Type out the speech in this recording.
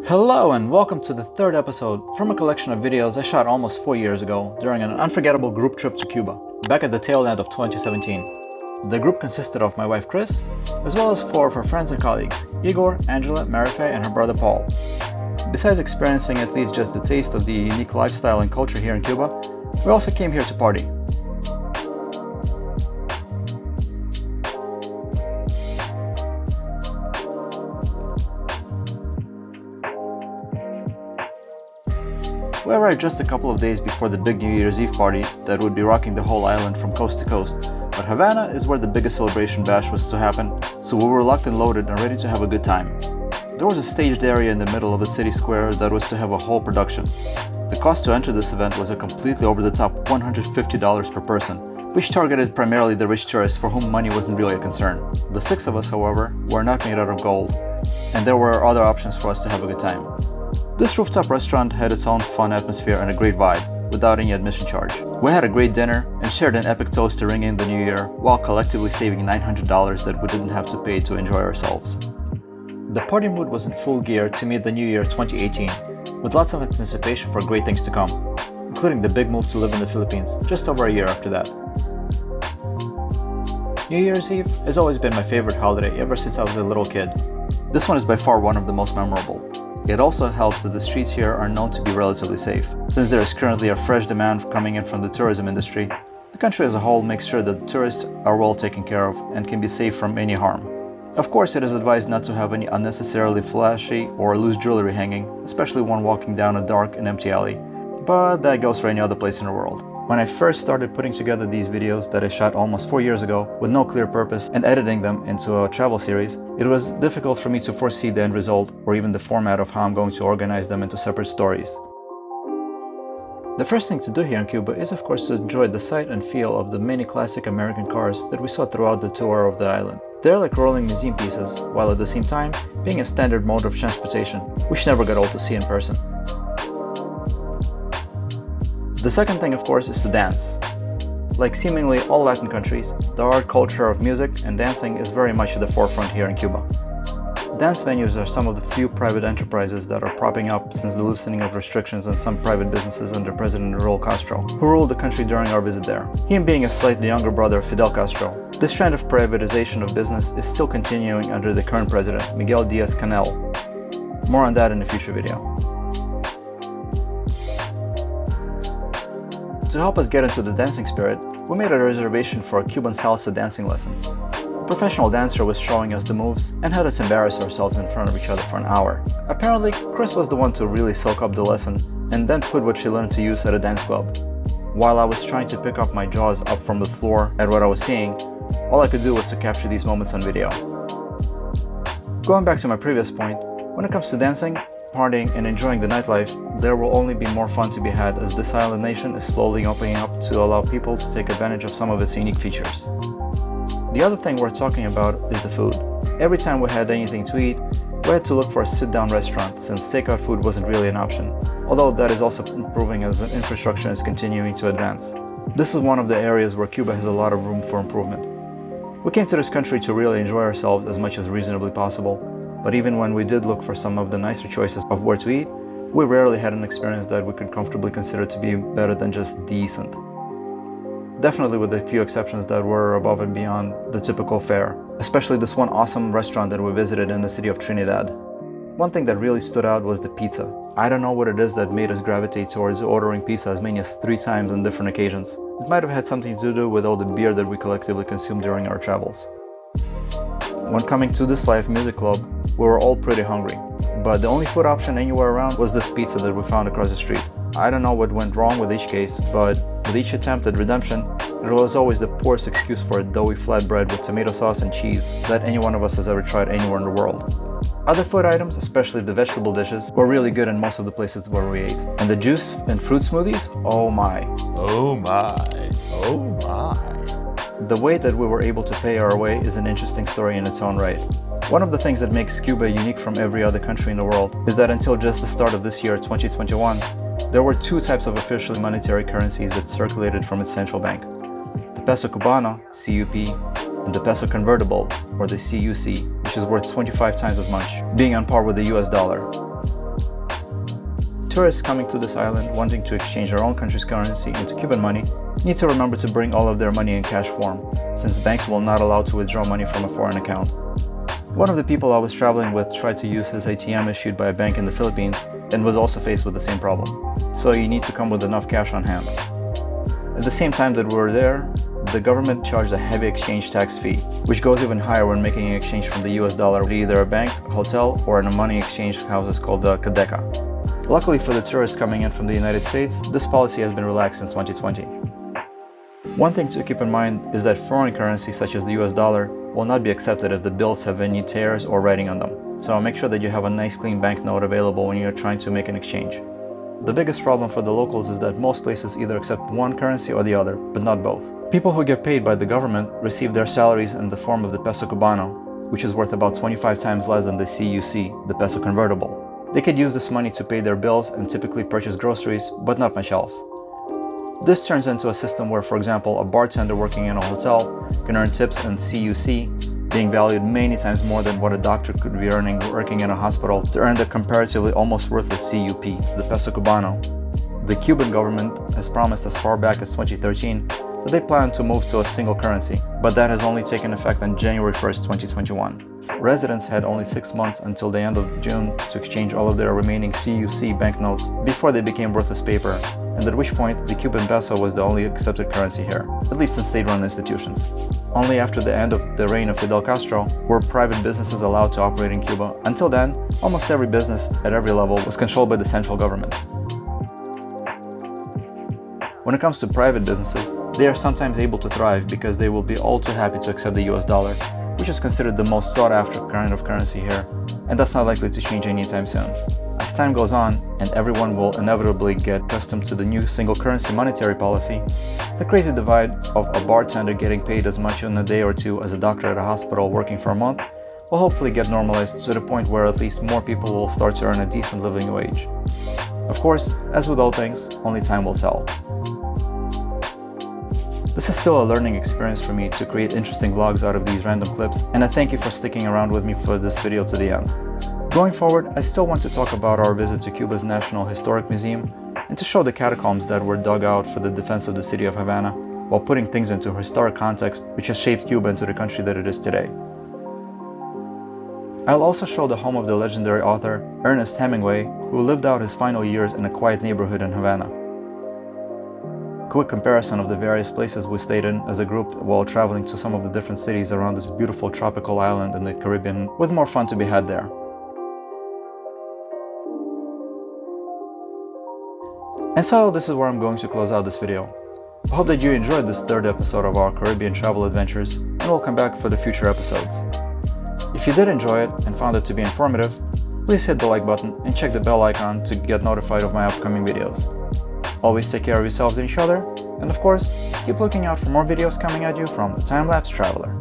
Hello and welcome to the third episode from a collection of videos I shot almost 4 years ago during an unforgettable group trip to Cuba, back at the tail end of 2017. The group consisted of my wife Khrys, as well as 4 of her friends and colleagues, Igor, Angela, Marife, and her brother Paul. Besides experiencing at least just the taste of the unique lifestyle and culture here in Cuba, we also came here to party. We arrived just a couple of days before the big New Year's Eve party that would be rocking the whole island from coast to coast, but Havana is where the biggest celebration bash was to happen, so we were locked and loaded and ready to have a good time. There was a staged area in the middle of a city square that was to have a whole production. The cost to enter this event was a completely over-the-top $150 per person, which targeted primarily the rich tourists for whom money wasn't really a concern. The 6 of us, however, were not made out of gold, and there were other options for us to have a good time. This rooftop restaurant had its own fun atmosphere and a great vibe, without any admission charge. We had a great dinner and shared an epic toast to ring in the new year, while collectively saving $900 that we didn't have to pay to enjoy ourselves. The party mood was in full gear to meet the new year 2018, with lots of anticipation for great things to come, including the big move to live in the Philippines just over a year after that. New Year's Eve has always been my favorite holiday ever since I was a little kid. This one is by far one of the most memorable. It also helps that the streets here are known to be relatively safe. Since there is currently a fresh demand coming in from the tourism industry, the country as a whole makes sure that tourists are well taken care of and can be safe from any harm. Of course, it is advised not to have any unnecessarily flashy or loose jewelry hanging, especially when walking down a dark and empty alley, but that goes for any other place in the world. When I first started putting together these videos that I shot almost 4 years ago with no clear purpose and editing them into a travel series, it was difficult for me to foresee the end result or even the format of how I'm going to organize them into separate stories. The first thing to do here in Cuba is of course to enjoy the sight and feel of the many classic American cars that we saw throughout the tour of the island. They're like rolling museum pieces, while at the same time being a standard mode of transportation, which never got old to see in person. The second thing, of course, is to dance. Like seemingly all Latin countries, the art culture of music and dancing is very much at the forefront here in Cuba. Dance venues are some of the few private enterprises that are propping up since the loosening of restrictions on some private businesses under President Raul Castro, who ruled the country during our visit there. Him being a slightly younger brother of Fidel Castro, this trend of privatization of business is still continuing under the current president, Miguel Diaz-Canel. More on that in a future video. To help us get into the dancing spirit, we made a reservation for a Cuban salsa dancing lesson. A professional dancer was showing us the moves and had us embarrass ourselves in front of each other for an hour. Apparently, Khrys was the one to really soak up the lesson and then put what she learned to use at a dance club. While I was trying to pick up my jaws up from the floor at what I was seeing, all I could do was to capture these moments on video. Going back to my previous point, when it comes to dancing, partying, and enjoying the nightlife, there will only be more fun to be had as this island nation is slowly opening up to allow people to take advantage of some of its unique features. The other thing we're talking about is the food. Every time we had anything to eat, we had to look for a sit-down restaurant since takeout food wasn't really an option, although that is also improving as the infrastructure is continuing to advance. This is one of the areas where Cuba has a lot of room for improvement. We came to this country to really enjoy ourselves as much as reasonably possible, but even when we did look for some of the nicer choices of where to eat, we rarely had an experience that we could comfortably consider to be better than just decent. Definitely with a few exceptions that were above and beyond the typical fare, especially this one awesome restaurant that we visited in the city of Trinidad. One thing that really stood out was the pizza. I don't know what it is that made us gravitate towards ordering pizza as many as 3 times on different occasions. It might have had something to do with all the beer that we collectively consumed during our travels. When coming to this live music club, we were all pretty hungry, but the only food option anywhere around was this pizza that we found across the street. I don't know what went wrong with each case, but with each attempt at redemption, there was always the poorest excuse for a doughy flatbread with tomato sauce and cheese that any one of us has ever tried anywhere in the world. Other food items, especially the vegetable dishes, were really good in most of the places where we ate. And the juice and fruit smoothies? Oh my. Oh my. Oh my. The way that we were able to pay our way is an interesting story in its own right. One of the things that makes Cuba unique from every other country in the world is that until just the start of this year, 2021, there were 2 types of official monetary currencies that circulated from its central bank. The peso cubano, CUP, and the peso convertible, or the CUC, which is worth 25 times as much, being on par with the US dollar. Tourists coming to this island wanting to exchange their own country's currency into Cuban money need to remember to bring all of their money in cash form, since banks will not allow to withdraw money from a foreign account. One of the people I was traveling with tried to use his ATM issued by a bank in the Philippines and was also faced with the same problem. So you need to come with enough cash on hand. At the same time that we were there, the government charged a heavy exchange tax fee, which goes even higher when making an exchange from the US dollar to either a bank, hotel, or in a money exchange houses called the Cadeca. Luckily for the tourists coming in from the United States, this policy has been relaxed in 2020. One thing to keep in mind is that foreign currency such as the US dollar will not be accepted if the bills have any tears or writing on them, so make sure that you have a nice clean banknote available when you're trying to make an exchange. The biggest problem for the locals is that most places either accept one currency or the other, but not both. People who get paid by the government receive their salaries in the form of the peso cubano, which is worth about 25 times less than the CUC, the peso convertible. They could use this money to pay their bills and typically purchase groceries, but not much else. This turns into a system where, for example, a bartender working in a hotel can earn tips in CUC, being valued many times more than what a doctor could be earning working in a hospital to earn the comparatively almost worthless CUP, the peso cubano. The Cuban government has promised as far back as 2013 that they plan to move to a single currency, but that has only taken effect on January 1st, 2021. Residents had only 6 months until the end of June to exchange all of their remaining CUC banknotes before they became worthless paper, and at which point the Cuban peso was the only accepted currency here, at least in state-run institutions. Only after the end of the reign of Fidel Castro were private businesses allowed to operate in Cuba. Until then, almost every business at every level was controlled by the central government. When it comes to private businesses, they are sometimes able to thrive because they will be all too happy to accept the US dollar, which is considered the most sought-after kind of currency here, and that's not likely to change anytime soon. As time goes on, and everyone will inevitably get accustomed to the new single currency monetary policy, the crazy divide of a bartender getting paid as much in a day or two as a doctor at a hospital working for a month will hopefully get normalized to the point where at least more people will start to earn a decent living wage. Of course, as with all things, only time will tell. This is still a learning experience for me to create interesting vlogs out of these random clips, and I thank you for sticking around with me for this video to the end. Going forward, I still want to talk about our visit to Cuba's National Historic Museum and to show the catacombs that were dug out for the defense of the city of Havana, while putting things into historic context which has shaped Cuba into the country that it is today. I'll also show the home of the legendary author Ernest Hemingway, who lived out his final years in a quiet neighborhood in Havana. Quick comparison of the various places we stayed in as a group while traveling to some of the different cities around this beautiful tropical island in the Caribbean, with more fun to be had there. And so this is where I'm going to close out this video. I hope that you enjoyed this third episode of our Caribbean travel adventures, and we'll come back for the future episodes. If you did enjoy it and found it to be informative, please hit the like button and check the bell icon to get notified of my upcoming videos. Always take care of yourselves and each other, and of course, keep looking out for more videos coming at you from the Time-Lapse Traveler.